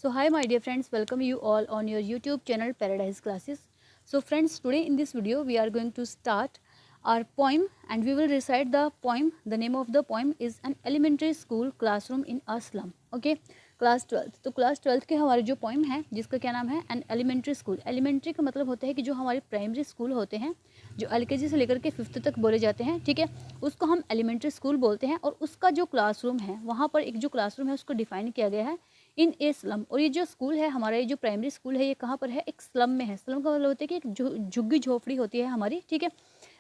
So hi my dear friends, welcome you all on your YouTube channel Paradise Classes. So friends, today in this video we are going to start our poem and we will recite the poem. The name of the poem is An Elementary School Classroom in a Slum. Okay, class 12th. तो class 12th के हमारे जो poem है जिसका क्या नाम है an elementary school. Elementary का मतलब होता है कि जो हमारे प्राइमरी स्कूल होते हैं जो एलकेजी से लेकर के 5th तक बोले जाते हैं, ठीक है, उसको हम एलिमेंट्री स्कूल बोलते हैं. और उसका जो क्लासरूम है वहाँ पर एक जो क्लासरूम है उसको डिफाइन किया गया है इन ए स्लम. और ये जो स्कूल है हमारा, ये जो प्राइमरी स्कूल है, ये कहाँ पर है? एक स्लम में है. स्लम का मतलब होता है कि एक झुग्गी झोपड़ी होती है हमारी, ठीक है.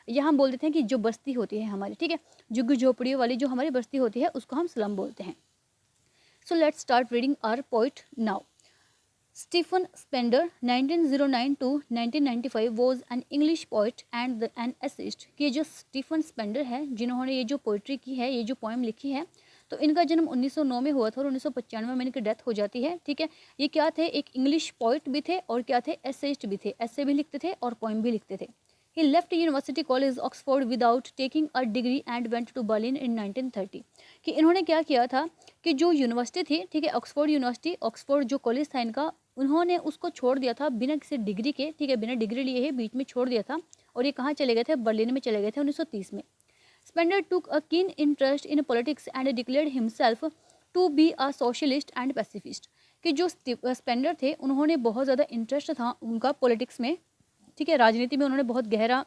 यहाँ हम बोल देते हैं कि जो बस्ती होती है हमारी, ठीक है, झुग्गी झोपड़ियों वाली जो हमारी बस्ती होती है उसको हम स्लम बोलते हैं. So let's start reading our poet now. Stephen Spender 1909 to 1995 was an English poet and an essayist. ये जो स्टीफन स्पेंडर है जिन्होंने ये जो पोइट्री की है, ये जो पोएम लिखी है, तो इनका जन्म 1909 में हुआ था और 1995 में इनकी डेथ हो जाती है, ठीक है. ये क्या थे? एक इंग्लिश पोइट भी थे और क्या थे? एसेइस्ट भी थे. एसे भी लिखते थे और पोएम भी लिखते थे. He left University College Oxford without taking a degree and went to Berlin in 1930. कि इन्होंने क्या किया था कि जो यूनिवर्सिटी थी, ठीक है, ऑक्सफोर्ड यूनिवर्सिटी, ऑक्सफोर्ड जो कॉलेज था इनका, उन्होंने उसको छोड़ दिया था बिना किसी डिग्री के, ठीक है, बिना डिग्री लिए ही बीच में छोड़ दिया था. और ये कहाँ चले गए थे? बर्लिन में चले गए थे 1930 में. Spender took a keen interest in politics and declared himself to be a socialist and pacifist. कि जो स्पेंडर थे उन्होंने बहुत ज़्यादा इंटरेस्ट था उनका पॉलिटिक्स में, ठीक है, राजनीति में उन्होंने बहुत गहरा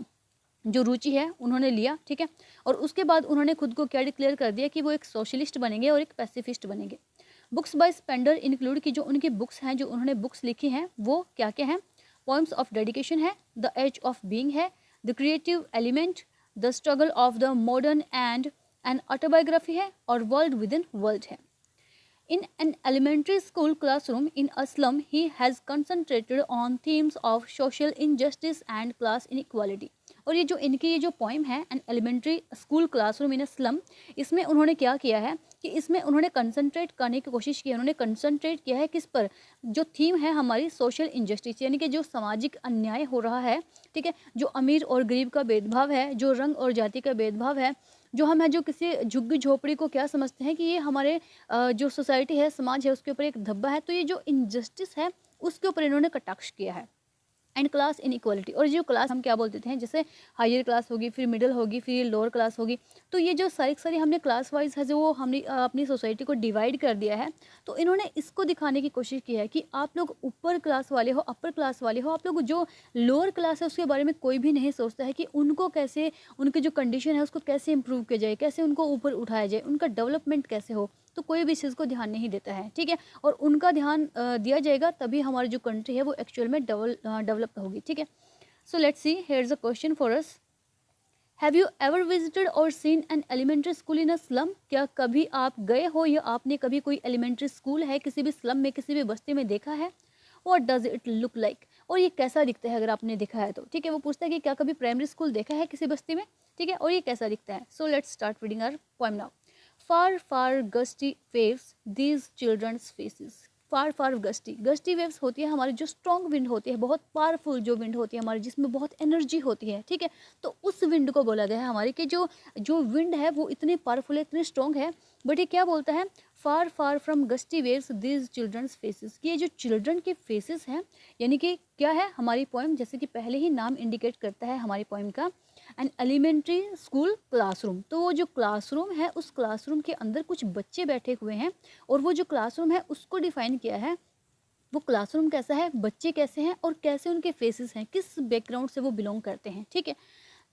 जो रुचि है उन्होंने लिया, ठीक है. और उसके बाद उन्होंने खुद को क्या डिक्लेयर कर दिया कि वो एक सोशलिस्ट बनेंगे और एक पैसिफिस्ट बनेंगे. बुक्स बाय स्पेंडर इंक्लूड की जो उनकी बुक्स हैं, जो उन्होंने बुक्स लिखी हैं वो क्या क्या हैं? पोएम्स ऑफ डेडिकेशन है, द एज ऑफ बीइंग है, the creative element, the struggle of the modern and an autobiography है, और वर्ल्ड विद इन वर्ल्ड है. In an elementary school classroom in a slum, he has concentrated on themes of social injustice and class inequality. और ये जो इनकी ये जो poem है an elementary school classroom in a slum, इसमें उन्होंने क्या किया है कि इसमें उन्होंने कंसंट्रेट करने की कोशिश की है. उन्होंने कंसंट्रेट किया है किस पर? जो थीम है हमारी सोशल इंजस्टिस, यानी कि जो सामाजिक अन्याय हो रहा है, ठीक है, जो अमीर और गरीब का भेदभाव है, जो रंग और जाति का भेदभाव है, जो हम है जो किसी झुग्गी झोपड़ी को क्या समझते हैं कि ये हमारे जो सोसाइटी है, समाज है, उसके ऊपर एक धब्बा है. तो ये जो इनजस्टिस है उसके ऊपर इन्होंने कटाक्ष किया है. एंड क्लास इनइक्वालिटी, और जो क्लास हम क्या बोलते हैं, जैसे हायर क्लास होगी, फिर मिडिल होगी, फिर लोअर क्लास होगी. तो ये जो सारी हमने क्लास वाइज है जो वो हमने अपनी सोसाइटी को डिवाइड कर दिया है. तो इन्होंने इसको दिखाने की कोशिश की है कि आप लोग ऊपर क्लास वाले हो, अपर क्लास वाले हो, आप लोग जो लोअर क्लास है उसके बारे में कोई भी नहीं सोचता है कि उनको कैसे, उनकी जो कंडीशन है उसको कैसे इंप्रूव किया जाए, कैसे उनको ऊपर उठाया जाए, उनका डेवलपमेंट कैसे हो. तो कोई भी चीज़ को ध्यान नहीं देता है, ठीक है. और उनका ध्यान दिया जाएगा तभी हमारी जो कंट्री है वो एक्चुअल में डेवलप होगी, ठीक है. So let's see, here is a question for us. Have you ever visited or seen an elementary school in a slum? क्या कभी आप गए हो या आपने कभी कोई एलिमेंट्री स्कूल है किसी भी स्लम में, किसी भी बस्ती में देखा है? What does it look like? और ये कैसा दिखता है अगर आपने देखा है तो, ठीक है. वो पूछता है कि क्या कभी प्राइमरी स्कूल देखा है किसी बस्ती में, ठीक है, और ये कैसा दिखता है. So let's start reading our poem now. Far, far gusty waves, these children's faces. Far far gusty waves होती है हमारी, जो स्ट्रॉन्ग विंड होती है, बहुत पावरफुल जो विंड होती है हमारी, जिसमें बहुत एनर्जी होती है, ठीक है. तो उस विंड को बोला गया है हमारी कि जो विंड है वो इतनी पावरफुल है, इतनी स्ट्रॉन्ग है. बट ये क्या बोलता है? Far far from gusty waves these children's faces. कि ये जो चिल्ड्रन के फेसेस हैं, यानी कि क्या है हमारी पोएम, जैसे कि पहले ही नाम इंडिकेट करता है हमारी पोएम का, एन एलिमेंट्री स्कूल क्लासरूम. तो वो जो क्लासरूम है उस क्लासरूम के अंदर कुछ बच्चे बैठे हुए हैं, और वो जो क्लासरूम है उसको डिफाइन किया है. वो क्लासरूम कैसा है, बच्चे कैसे हैं, और कैसे उनके फेसेस हैं, किस बैकग्राउंड से वो बिलोंग करते हैं, ठीक है.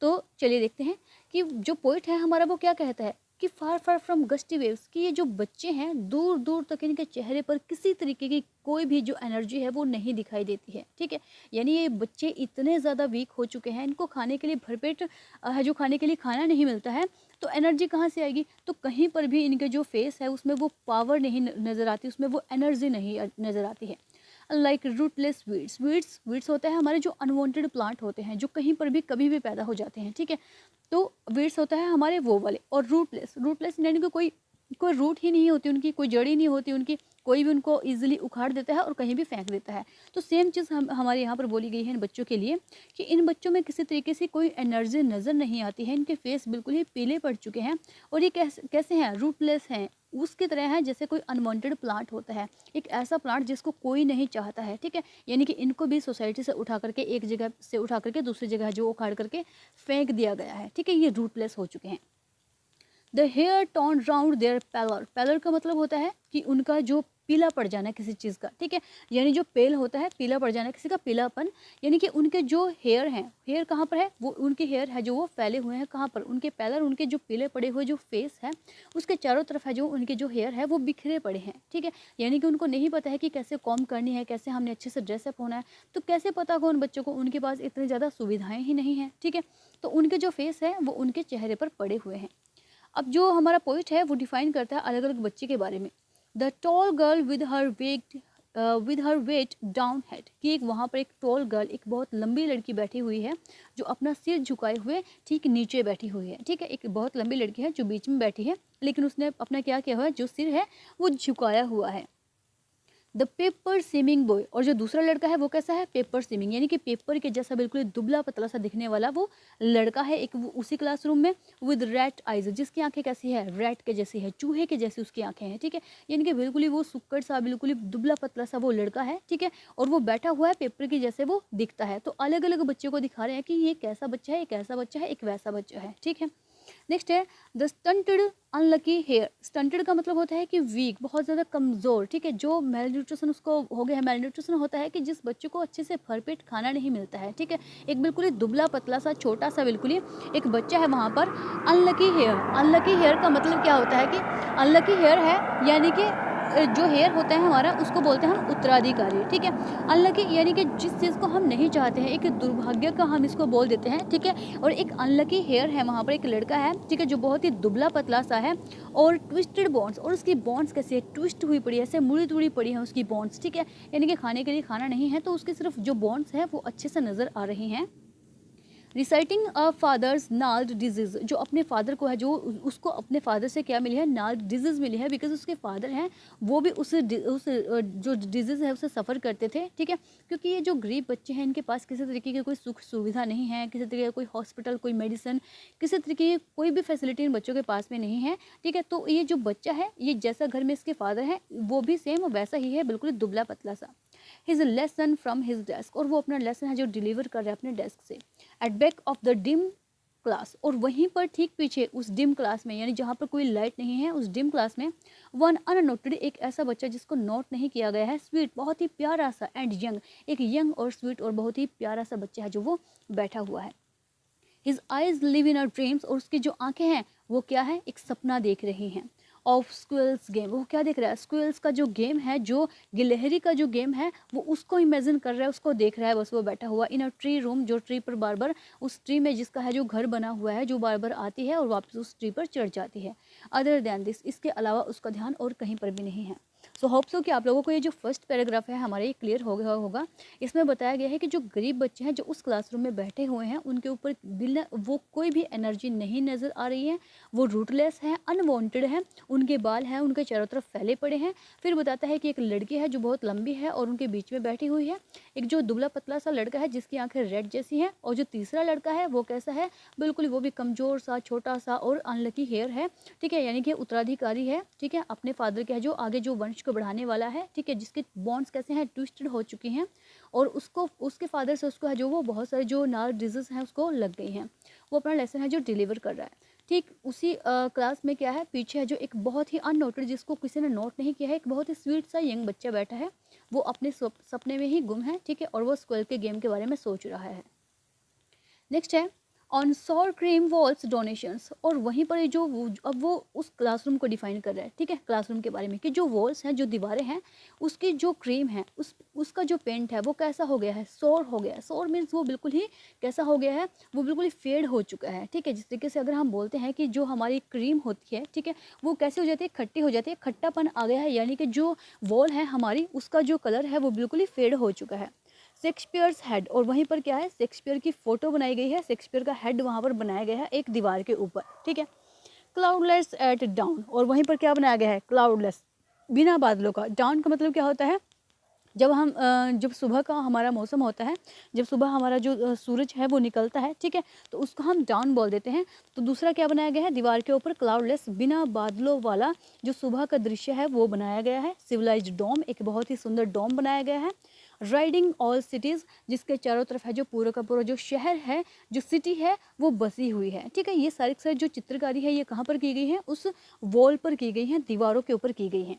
तो चलिए देखते हैं कि जो पोइट है हमारा वो क्या कहता है कि फार फार फ्रॉम गस्टी वेव्स, कि ये जो बच्चे हैं दूर दूर तक इनके चेहरे पर किसी तरीके की कोई भी जो एनर्जी है वो नहीं दिखाई देती है, ठीक है. यानी ये बच्चे इतने ज़्यादा वीक हो चुके हैं, इनको खाने के लिए भरपेट है, जो खाने के लिए खाना नहीं मिलता है, तो एनर्जी कहाँ से आएगी? तो कहीं पर भी इनके जो फेस है उसमें वो पावर नहीं नज़र आती, उसमें वो एनर्जी नहीं नज़र आती है. लाइक रूटलेस वीड्स होता है हमारे जो अनवांटेड प्लांट होते हैं, जो कहीं पर भी कभी भी पैदा हो जाते हैं, ठीक है. तो वीड्स होता है हमारे वो वाले. और रूटलेस यानी कि कोई रूट ही नहीं होती उनकी, कोई जड़ ही नहीं होती उनकी, कोई भी उनको ईजिली उखाड़ देता है और कहीं भी फेंक देता है। तो सेम चीज़ हमारे यहाँ पर बोली गई है इन बच्चों के लिए कि इन बच्चों में किसी तरीके से कोई एनर्जी नज़र नहीं आती है, इनके फेस बिल्कुल ही पीले पड़ चुके हैं और ये कैसे हैं, रूटलेस हैं, उसकी तरह है जैसे कोई अनवांटेड प्लांट होता है, एक ऐसा प्लांट जिसको कोई नहीं चाहता है, ठीक है। यानी कि इनको भी सोसाइटी से उठा करके एक जगह से उठा करके दूसरी जगह जो उखाड़ करके फेंक दिया गया है, ठीक है। ये रूटलेस हो चुके हैं। The hair turn round their paler, paler का मतलब होता है कि उनका जो पीला पड़ जाना किसी चीज़ का, ठीक है। यानी जो पेल होता है, पीला पड़ जाना किसी का, पीलापन, यानी कि उनके जो हेयर हैं, हेयर कहाँ पर है, वो उनके हेयर है जो वो फैले हुए हैं कहाँ पर, उनके पैलर, उनके जो पीले पड़े हुए जो फेस है उसके चारों तरफ है जो उनके जो हेयर है वो बिखरे पड़े हैं, ठीक है। यानी कि उनको नहीं पता है कि कैसे कॉम्ब करनी है, कैसे हमने अच्छे से ड्रेसअप होना है। तो कैसे पता होगा उन बच्चों को, उनके पास इतनी ज़्यादा सुविधाएँ ही नहीं हैं, ठीक है। तो उनके जो फेस है वो उनके चेहरे पर पड़े हुए हैं। अब जो हमारा पोइट है वो डिफाइन करता है अलग अलग बच्चे के बारे में। The tall girl with her weighed down head, कि एक वहाँ पर एक टॉल गर्ल, एक बहुत लंबी लड़की बैठी हुई है जो अपना सिर झुकाए हुए ठीक नीचे बैठी हुई है, ठीक है। एक बहुत लंबी लड़की है जो बीच में बैठी है, लेकिन उसने अपना क्या किया हुआ है, जो सिर है वो झुकाया हुआ है। द पेपर सीमिंग बॉय, और जो दूसरा लड़का है वो कैसा है, पेपर सीमिंग, यानी कि पेपर के जैसा बिल्कुल दुबला पतला सा दिखने वाला वो लड़का है एक उसी क्लासरूम में। विद रैट आइज, जिसकी आंखें कैसी है, रैट के जैसी है, चूहे के जैसी उसकी आंखें हैं, ठीक है। यानी कि बिल्कुल ही वो सुक्कड़ सा, बिल्कुल ही दुबला पतला सा वो लड़का है, ठीक है। और वो बैठा हुआ है, पेपर की जैसे वो दिखता है। तो अलग अलग बच्चों को दिखा रहे हैं कि ये कैसा बच्चा है, एक ऐसा बच्चा है, एक वैसा बच्चा है, ठीक है। नेक्स्ट है the stunted unlucky heir. Stunted का मतलब होता है कि वीक, बहुत ज़्यादा कमज़ोर, ठीक है। जो मेल न्यूट्रिशन उसको हो गया है, मेल न्यूट्रिशन होता है कि जिस बच्चे को अच्छे से भरपेट खाना नहीं मिलता है, ठीक है। एक बिल्कुल ही दुबला पतला सा छोटा सा बिल्कुल ही एक बच्चा है वहाँ पर। अनलकी हेयर, अनलकी हेयर का मतलब क्या होता है कि अनलकी हेयर है यानी कि जो हेयर होता है हमारा उसको बोलते हैं हम उत्तराधिकारी, ठीक है। अनलकी यानी कि जिस चीज़ को हम नहीं चाहते हैं, एक दुर्भाग्य का हम इसको बोल देते हैं, ठीक है। और एक अनलकी हेयर है वहाँ पर, एक लड़का है, ठीक है, जो बहुत ही दुबला पतला सा है और ट्विस्टेड बॉन्ड्स, और उसकी बॉन्ड्स कैसे है, ट्विस्ट हुई पड़ी है, ऐसे मुड़ी तुड़ी पड़ी है उसकी बॉन्ड्स, ठीक है। यानी कि खाने के लिए खाना नहीं है तो उसकी सिर्फ जो बॉन्ड्स है वो अच्छे से नज़र आ रही हैं। रिसाइटिंग अ फादर्स नाल्ड डिजीज, जो अपने फादर को है, जो उसको अपने फादर से क्या मिली है, नाल्ड डिजीज मिली है, बिकॉज उसके फादर हैं वो भी उस जो डिजीज है उसे सफ़र करते थे, ठीक है। क्योंकि ये जो गरीब बच्चे हैं इनके पास किसी तरीके की कोई सुख सुविधा नहीं है, किसी तरीके का कोई हॉस्पिटल, कोई मेडिसिन, किसी तरीके की कोई भी फैसिलिटी इन बच्चों के पास में नहीं है, ठीक है। तो ये जो बच्चा है, ये जैसा घर में इसके फादर हैं वो भी सेम वैसा ही है, बिल्कुल दुबला पतला सा। His lesson from his desk, और वो अपना लेसन है जो डिलीवर कर रहा है अपने डेस्क से। At back of the dim class, और वहीं पर ठीक पीछे उस डिम क्लास में, यानी जहाँ पर कोई लाइट नहीं है उस डिम क्लास में, वन अननोटेड, एक ऐसा बच्चा जिसको नोट नहीं किया गया है, स्वीट, बहुत ही प्यारा सा, एंड यंग, एक यंग और स्वीट और बहुत ही प्यारा सा बच्चा है जो वो बैठा हुआ है। His eyes live in our dreams, और उसकी जो आंखें हैं वो क्या है, एक सपना देख रही हैं। ऑफ स्क्विल्स गेम, वो क्या देख रहा है, स्क्विल्स का जो गेम है, जो गिलहरी का जो गेम है वो उसको इमेजिन कर रहा है, उसको देख रहा है बस वो बैठा हुआ। इन अ ट्री रूम, जो ट्री पर बार बार, उस ट्री में जिसका है जो घर बना हुआ है, जो बार बार आती है और वापस उस ट्री पर चढ़ जाती है। अदर दैन दिस, इसके अलावा उसका ध्यान और कहीं पर भी नहीं है। सो होप सो कि आप लोगों को ये जो फर्स्ट पैराग्राफ है हमारे ये क्लियर हो गया होगा। इसमें बताया गया है कि जो गरीब बच्चे हैं जो उस क्लासरूम में बैठे हुए हैं उनके ऊपर बिना वो कोई भी एनर्जी नहीं नज़र आ रही है, वो रूटलेस है, अनवांटेड है, उनके बाल हैं उनके चारों तरफ फैले पड़े हैं। फिर बताता है कि एक लड़की है जो बहुत लंबी है और उनके बीच में बैठी हुई है, एक जो दुबला पतला सा लड़का है जिसकी आंखें रेड जैसी हैं, और जो तीसरा लड़का है वो कैसा है, बिल्कुल वो भी कमज़ोर सा, छोटा सा और अनलकी हेयर है, ठीक है। यानी कि उत्तराधिकारी है, ठीक है, अपने फादर के है जो आगे जो वंश को बढ़ाने वाला है, ठीक है, जिसके बॉन्ड्स कैसे हैं, ट्विस्टेड हो चुकी हैं, और उसको उसके फादर से उसको है जो वो बहुत सारे जो नार्व डिजीज हैं उसको लग गई हैं। वो अपना लेसन है जो डिलीवर कर रहा है। ठीक उसी क्लास में क्या है, पीछे है जो एक बहुत ही अननोटेड, जिसको किसी ने नोट नहीं किया है, एक बहुत ही स्वीट सा यंग बच्चा बैठा है, वो अपने सपने में ही गुम है, ठीक है, और वो स्क्वेल के गेम के बारे में सोच रहा है। नेक्स्ट है on sour cream walls donations, और वहीं पर जो अब वो उस क्लासरूम को डिफाइन कर रहा है, ठीक है, क्लासरूम के बारे में कि जो वॉल्स हैं, जो दीवारें हैं, उसकी जो क्रीम है, उसका जो पेंट है वो कैसा हो गया है, सौर हो गया है। सौर मीन्स वो बिल्कुल ही कैसा हो गया है, वो बिल्कुल ही फेड हो चुका है, ठीक है। जिस तरीके से अगर हम बोलते हैं कि जो हमारी क्रीम होती है, ठीक है, वो कैसे हो जाती है, खट्टी हो जाती है, खट्टापन आ गया है, यानी कि जो वॉल है हमारी उसका जो कलर है वो बिल्कुल ही फेड हो चुका है। शेक्सपियर्स हेड, और वहीं पर क्या है, शेक्सपियर की फोटो बनाई गई है, शेक्सपियर का हेड वहाँ पर बनाया गया है एक दीवार के ऊपर, ठीक है। क्लाउडलेस एट डाउन, और वहीं पर क्या बनाया गया है, क्लाउडलेस, बिना बादलों का। डाउन का मतलब क्या होता है, जब हम जब सुबह का हमारा मौसम होता है, जब सुबह हमारा जो सूरज है वो निकलता है, ठीक है, तो उसको हम डाउन बोल देते हैं। तो दूसरा क्या बनाया गया है, दीवार के ऊपर क्लाउडलेस, बिना बादलों वाला जो सुबह का दृश्य है वो बनाया गया है। सिविलाइज्ड डोम, एक बहुत ही सुंदर डोम बनाया गया है। राइडिंग ऑल सिटीज़, जिसके चारों तरफ है जो पूरा का पूरा जो शहर है, जो सिटी है वो बसी हुई है, ठीक है। ये सारी की सारी जो चित्रकारी है ये कहाँ पर की गई है, उस वॉल पर की गई है, दीवारों के ऊपर की गई है।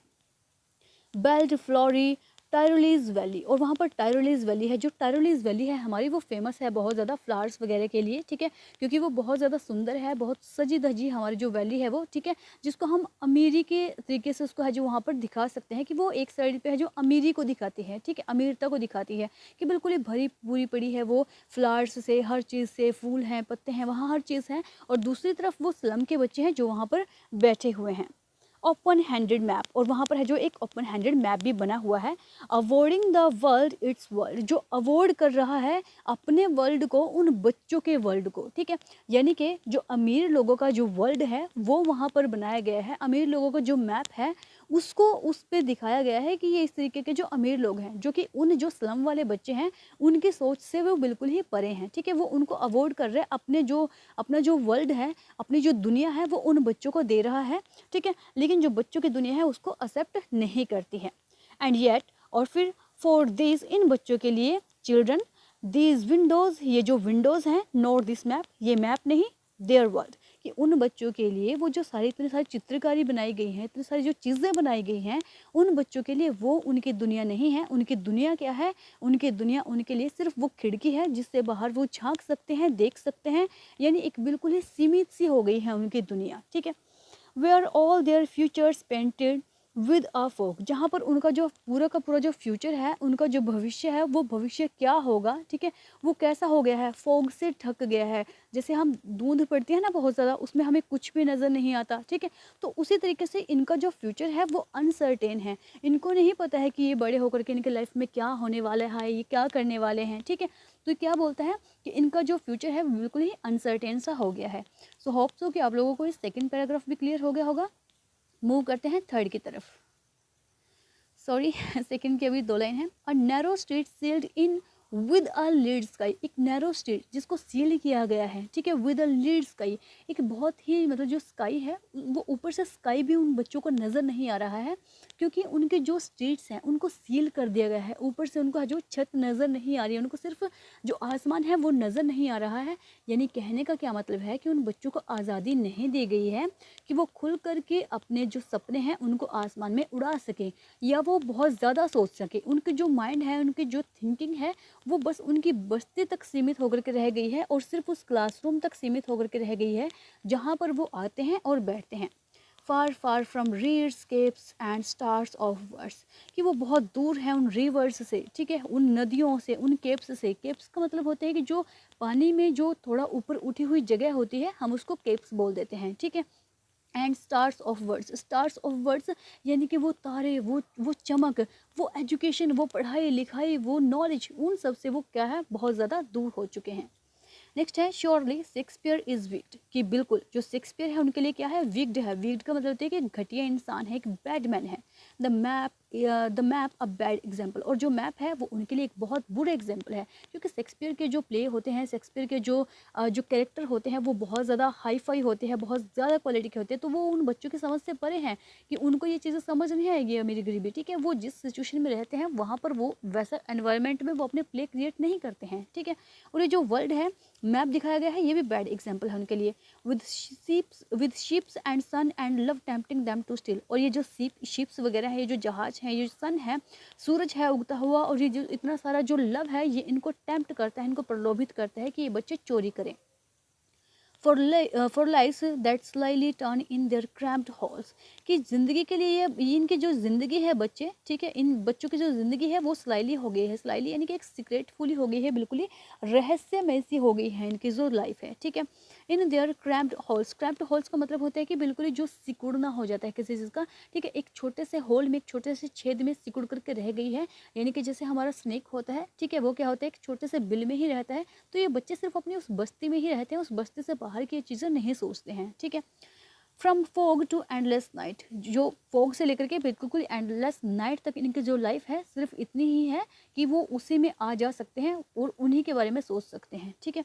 बेल्ट फ्लोरी टायरोलीज वैली, और वहाँ पर टायरोलीज वैली है। जो टायरोलीज वैली है हमारी वो फेमस है बहुत ज़्यादा फ्लावर्स वगैरह के लिए, ठीक है, क्योंकि वो बहुत ज़्यादा सुंदर है, बहुत सजी धजी हमारी जो वैली है वो, ठीक है, जिसको हम अमीरी के तरीके से उसको है जो वहाँ पर दिखा सकते हैं कि वो एक साइड पे है जो अमीरी को दिखाती है, ठीक है, अमीरता को दिखाती है कि बिल्कुल ही भरी पूरी पड़ी है वो फ्लावर्स से, हर चीज़ से, फूल हैं, पत्ते हैं, वहाँ हर चीज़ है। और दूसरी तरफ वो स्लम के बच्चे हैं जो वहाँ पर बैठे हुए हैं। ओपन हैंडेड मैप, और वहाँ पर है जो एक ओपन हैंडेड मैप भी बना हुआ है। Awarding the world it's world, जो अवॉर्ड कर रहा है अपने वर्ल्ड को उन बच्चों के वर्ल्ड को, ठीक है, यानी कि जो अमीर लोगों का जो वर्ल्ड है वो वहाँ पर बनाया गया है। अमीर लोगों का जो मैप है उसको उस पर दिखाया गया है कि ये इस तरीके के जो अमीर लोग हैं, जो कि उन जो स्लम वाले बच्चे हैं उनकी सोच से वो बिल्कुल ही परे हैं, ठीक है, वो उनको अवॉर्ड कर रहे हैं, अपना जो वर्ल्ड है, अपनी जो दुनिया है वो उन बच्चों को दे रहा है, ठीक है, लेकिन जो बच्चों की दुनिया है उसको एक्सेप्ट नहीं करती है। एंड येट, और फिर फॉर दिस, इन बच्चों के लिए, चिल्ड्रन, दीज विंडोज़, ये जो विंडोज़ हैं, नोट दिस मैप, ये मैप नहीं, देयर वर्ल्ड, कि उन बच्चों के लिए वो जो सारी इतनी सारी चित्रकारी बनाई गई हैं, इतनी सारी जो चीज़ें बनाई गई हैं, उन बच्चों के लिए वो उनकी दुनिया नहीं है। उनकी दुनिया क्या है, उनकी दुनिया उनके लिए सिर्फ वो खिड़की है जिससे बाहर वो झांक सकते हैं, देख सकते हैं, यानी एक बिल्कुल ही सीमित सी हो गई है उनकी दुनिया, ठीक है। Where all their futures painted with a fog, जहाँ पर उनका जो पूरा का पूरा जो फ्यूचर है, उनका जो भविष्य है वो भविष्य क्या होगा, ठीक है, वो कैसा हो गया है, फोग से ढक गया है। जैसे हम धुंध पड़ती है ना बहुत ज़्यादा, उसमें हमें कुछ भी नज़र नहीं आता, ठीक है, तो उसी तरीके से इनका जो फ्यूचर है वो अनसर्टेन है। इनको नहीं पता है कि ये बड़े होकर के इनके लाइफ में क्या होने वाला है, ये क्या करने वाले हैं, ठीक है। तो क्या बोलता है कि इनका जो फ्यूचर है बिल्कुल ही अनसर्टेन सा हो गया है। सो होप सो कि आप लोगों को इस सेकंड पैराग्राफ भी क्लियर हो गया होगा। मूव करते हैं थर्ड की तरफ। सॉरी सेकंड की अभी 2 लाइन है। A narrow street sealed in with a lead sky, एक नैरो स्ट्रीट जिसको सील किया गया है, ठीक है, विद अ लीड स्काई, एक बहुत ही मतलब जो स्काई है वो ऊपर से स्काई भी उन बच्चों को नज़र नहीं आ रहा है, क्योंकि उनके जो स्ट्रीट्स हैं उनको सील कर दिया गया है, ऊपर से उनको जो छत नज़र नहीं आ रही है, उनको सिर्फ जो आसमान है वो नज़र नहीं आ रहा है। यानी कहने का क्या मतलब है कि उन बच्चों को आज़ादी नहीं दी गई है कि वो खुल करके अपने जो सपने हैं उनको आसमान में उड़ा सके, या वो बहुत ज़्यादा सोच सके। उनके जो माइंड है, उनकी जो थिंकिंग है वो बस उनकी बस्ती तक सीमित होकर के रह गई है, और सिर्फ उस क्लासरूम तक सीमित होकर के रह गई है जहाँ पर वो आते हैं और बैठते हैं। Far far from reeds capes and stars of words, कि वो बहुत दूर हैं उन रिवर्स से, ठीक है, उन नदियों से, उन केप्स से। केप्स का मतलब होता है कि जो पानी में जो थोड़ा ऊपर उठी हुई जगह होती है हम उसको केप्स बोल देते हैं, ठीक है। And stars of words, stars of words यानी कि वो तारे, वो चमक, वो एजुकेशन, वो पढ़ाई लिखाई, वो नॉलेज, उन सब से वो क्या है, बहुत ज़्यादा दूर हो चुके हैं। नेक्स्ट है श्योरली शेक्सपियर इज विक्ड, कि बिल्कुल जो शेक्सपियर है उनके लिए क्या है, विक्ड है। विक्ड का मतलब होता है कि घटिया इंसान है, एक बैड मैन है। The map a bad example, और जो मैप है वो उनके लिए एक बहुत बुरे एग्जाम्पल है, क्योंकि शेक्सपियर के जो प्ले होते हैं, शेक्सपियर के जो कैरेक्टर होते हैं वो बहुत ज़्यादा हाई फाई होते हैं, बहुत ज़्यादा क्वालिटी के होते हैं, तो वो उन बच्चों की समझ से परे हैं कि उनको ये चीज़ें समझ नहीं आएगी अमीरी गरीबी, ठीक है। वो जिस सिचुएशन में रहते हैं वहाँ पर वो वैसा एनवायरनमेंट में वो अपने प्ले क्रिएट नहीं करते हैं, ठीक है। और ये जो वर्ल्ड है, मैप दिखाया गया है, ये भी बैड एग्जाम्पल है उनके लिए। With ships and sun and love tempting them to steal, और ये जो शिप्स वगैरह है, ये जो जहाज है, ये जो सन है, सूरज है उगता हुआ, और ये जो इतना सारा जो लव है ये इनको टेम्प्ट करता है, इनको प्रलोभित करता है कि ये बच्चे चोरी करें। For lives that slyly turn in their cramped halls, कि ज़िंदगी के लिए ये इनकी जो ज़िंदगी है बच्चे, ठीक है, इन बच्चों की जो ज़िंदगी है वो स्लाइली हो गई है। स्लाइली यानी कि एक सीक्रेटफुली हो गई है, बिल्कुल ही रहस्यमय सी हो गई है इनकी जो लाइफ है, ठीक है। इन their cramped halls, cramped halls का मतलब होता है कि बिल्कुल ही जो सिकुड़ना हो जाता है किसी चीज़ का, ठीक है, एक छोटे से होल में, एक छोटे से छेद में सिकुड़ करके रह गई है। यानी कि जैसे हमारा स्नेक होता है, ठीक है, वो क्या होता है, एक छोटे से बिल में ही रहता है। तो ये बच्चे सिर्फ अपनी उस बस्ती में ही रहते हैं, उस बस्ती से बाहर की चीज़ें नहीं सोचते हैं, ठीक है। From fog to endless night, जो फॉग से लेकर के बिल्कुल एंडलेस नाइट तक इनकी जो लाइफ है सिर्फ इतनी ही है कि वो उसी में आ जा सकते हैं और उन्हीं के बारे में सोच सकते हैं, ठीक है।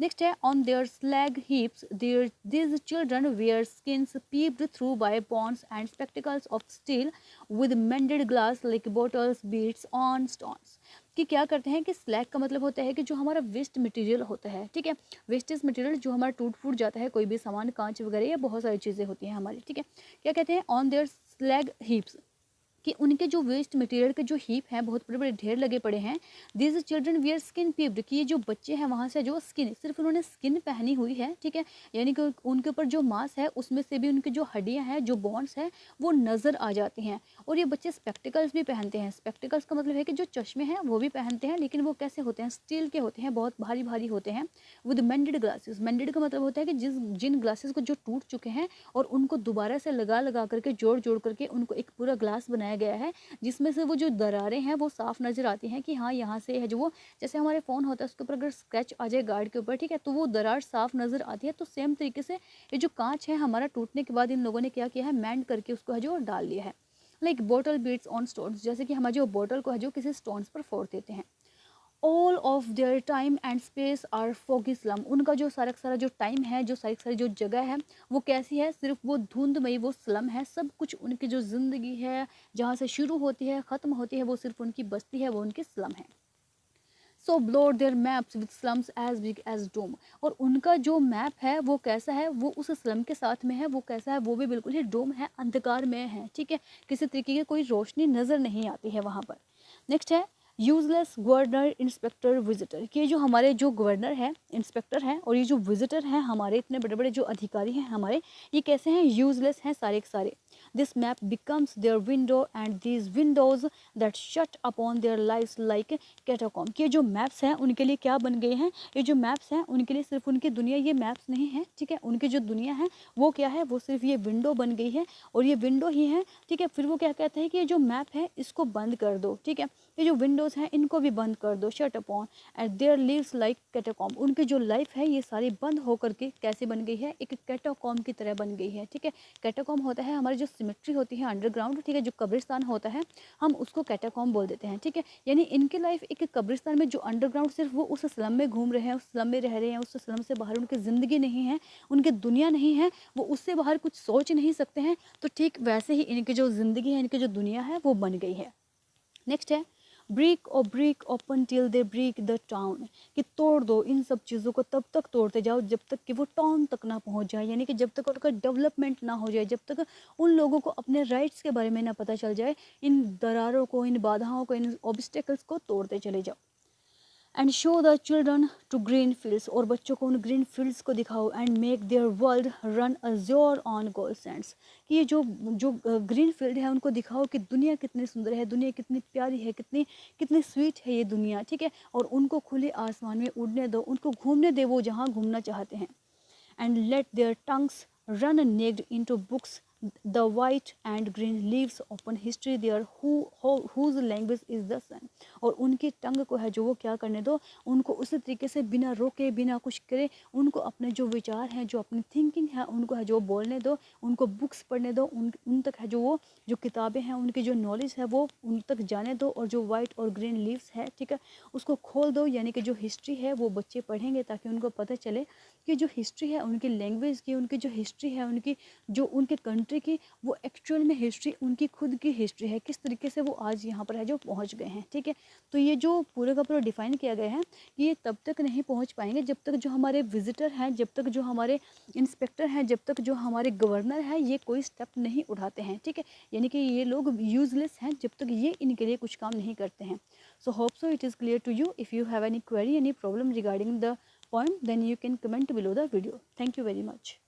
नेक्स्ट है on their slag heaps there this children wear skins peeped through by bones and spectacles of steel with mended glass like bottles beats on stones. कि क्या करते हैं कि स्लैग का मतलब होता है कि जो हमारा वेस्ट मटेरियल होता है, ठीक है, वेस्टेज मटेरियल जो हमारा टूट फूट जाता है, कोई भी सामान, कांच वगैरह, या बहुत सारी चीज़ें होती हैं हमारी, ठीक है। क्या कहते हैं ऑन देयर स्लैग हीप्स, कि उनके जो वेस्ट मटेरियल के जो हीप हैं, बहुत बड़े बड़े ढेर लगे पड़े हैं। This children wear skin peeped, कि ये जो बच्चे हैं वहाँ से जो स्किन, सिर्फ उन्होंने स्किन पहनी हुई है, ठीक है, यानी कि उनके ऊपर जो मांस है उसमें से भी उनकी जो हड्डियाँ हैं, जो बोन्स हैं, वो नज़र आ जाती हैं। और ये बच्चे स्पेक्टिकल्स भी पहनते हैं। स्पेक्टिकल्स का मतलब है कि जो चश्मे हैं वो भी पहनते हैं, लेकिन वो कैसे होते हैं, स्टील के होते हैं, बहुत भारी भारी होते हैं। विद मेंडेड ग्लासेस, मेंडेड का मतलब होता है कि जिन ग्लासेस को जो टूट चुके हैं और उनको दोबारा से लगा लगा करके जोड़ जोड़ करके उनको एक पूरा ग्लास बनाया गया है, जिसमें से वो जो दरारें हैं वो साफ नज़र आती हैं कि हाँ यहाँ से है, जो वो जैसे हमारे फ़ोन होता है उसके ऊपर अगर स्क्रैच आ जाए गार्ड के ऊपर, ठीक है, तो वो दरार साफ नज़र आती है। तो सेम तरीके से ये जो कांच है हमारा टूटने के बाद इन लोगों ने क्या किया है, मेंड करके उसको है जो डाल लिया है। Like bottle beats on stones, जैसे कि हमारे जो बॉटल को है जो किसी स्टोन्स पर फोड़ देते हैं। All of their time and space are foggy slum, उनका जो सारा जो टाइम है, जो सारी जो जगह है, वो कैसी है, सिर्फ वो धुंधमयी, वो स्लम है। सब कुछ उनकी जो ज़िंदगी है जहाँ से शुरू होती है ख़त्म होती है, वो सिर्फ उनकी बस्ती है, वो उनकी स्लम है। So blot their maps with slums as big as doom, और उनका जो मैप है वो कैसा है, वो उस स्लम के साथ में है, वो कैसा है, वो भी बिल्कुल ही डोम है, अंधकार में है, ठीक है, किसी तरीके की कोई रोशनी नज़र नहीं आती है वहाँ पर। नेक्स्ट है यूजलेस गवर्नर इंस्पेक्टर विजिटर, कि जो हमारे जो गवर्नर है, इंस्पेक्टर हैं, और ये जो विजिटर हैं हमारे, इतने बड़े बड़े जो अधिकारी हैं हमारे, ये कैसे हैं, यूजलेस हैं सारे के सारे। This map becomes their window and these windows that shut upon their lives like catacomb, कि जो मैप्स हैं उनके लिए क्या बन गए हैं, ये जो मैप्स हैं उनके लिए सिर्फ उनकी दुनिया, ये मैप्स नहीं है, ठीक है, उनकी जो दुनिया है वो क्या है, वो सिर्फ ये विंडो बन गई है, और ये विंडो ही है, ठीक है। फिर वो क्या कहते हैं कि ये जो मैप है इसको बंद कर दो, ठीक है, ये जो विंडोज़ हैं इनको भी बंद कर दो, shut upon and their lives like catacomb, उनकी जो लाइफ है ये सारी बंद होकर के कैसे बन गई है, एक कैटाकॉम की तरह बन गई है, ठीक है। कैटाकॉम होता है हमारी जो सिमेट्री होती है अंडरग्राउंड, ठीक है, जो कब्रिस्तान होता है हम उसको कैटाकॉम बोल देते हैं, ठीक है। यानी इनकी लाइफ एक कब्रिस्तान में, जो अंडरग्राउंड सिर्फ वो उस स्लम में घूम रहे हैं, उस स्लम में रह रहे हैं, उस स्लम से बाहर उनकी ज़िंदगी नहीं है, उनकी दुनिया नहीं है, वो उससे बाहर कुछ सोच नहीं सकते हैं, तो ठीक वैसे ही इनकी जो ज़िंदगी है, इनकी जो दुनिया है वो बन गई है। नेक्स्ट है brick open till they brick the town, कि तोड़ दो इन सब चीज़ों को, तब तक तोड़ते जाओ जब तक कि वो टाउन तक ना पहुंच जाए, यानी कि जब तक उनका डेवलपमेंट ना हो जाए, जब तक उन लोगों को अपने राइट्स के बारे में ना पता चल जाए, इन दरारों को, इन बाधाओं को, इन ऑब्स्टेकल्स को तोड़ते चले जाओ। And show the children to green fields, और बच्चों को उन ग्रीन फील्ड्स को दिखाओ, and make their world run azure on gold sands, कि ये जो जो ग्रीन फील्ड है उनको दिखाओ कि दुनिया कितनी सुंदर है, दुनिया कितनी प्यारी है, कितनी कितनी स्वीट है ये दुनिया, ठीक है, और उनको खुले आसमान में उड़ने दो, उनको घूमने दे वो जहाँ घूमना चाहते हैं। And let their tongues run naked into books the white and green leaves open history there whose language is the sun, और उनकी टंग को है जो वो क्या करने दो, उनको उसी तरीके से बिना रोके बिना कुछ करे, उनको अपने जो विचार हैं, जो अपनी थिंकिंग है, उनको है जो बोलने दो, उनको बुक्स पढ़ने दो, उन तक है जो वो जो किताबें हैं, उनकी जो नॉलेज है वो उन तक जाने दो, और जो वाइट और ग्रीन लीव्स है, ठीक है, उसको खोल दो, यानी कि जो हिस्ट्री है वो बच्चे पढ़ेंगे ताकि उनको पता चले कि जो हिस्ट्री है उनकी लैंग्वेज की, उनकी जो हिस्ट्री है, उनकी जो उनके कंट्री की, वो एक्चुअल में हिस्ट्री उनकी खुद की हिस्ट्री है, किस तरीके से वो आज यहाँ पर है जो पहुँच गए हैं, ठीक है। तो ये जो पूरे का पूरा डिफाइन किया गया है कि ये तब तक नहीं पहुँच पाएंगे जब तक जो हमारे विजिटर हैं, जब तक जो हमारे इंस्पेक्टर हैं, जब तक जो हमारे गवर्नर हैं ये कोई स्टेप नहीं उठाते हैं, ठीक है, यानी कि ये लोग यूजलेस हैं जब तक ये इनके लिए कुछ काम नहीं करते हैं। So hope so it is clear to you. If you have any query, any problem regarding the point, then you can comment below the video. Thank you very much.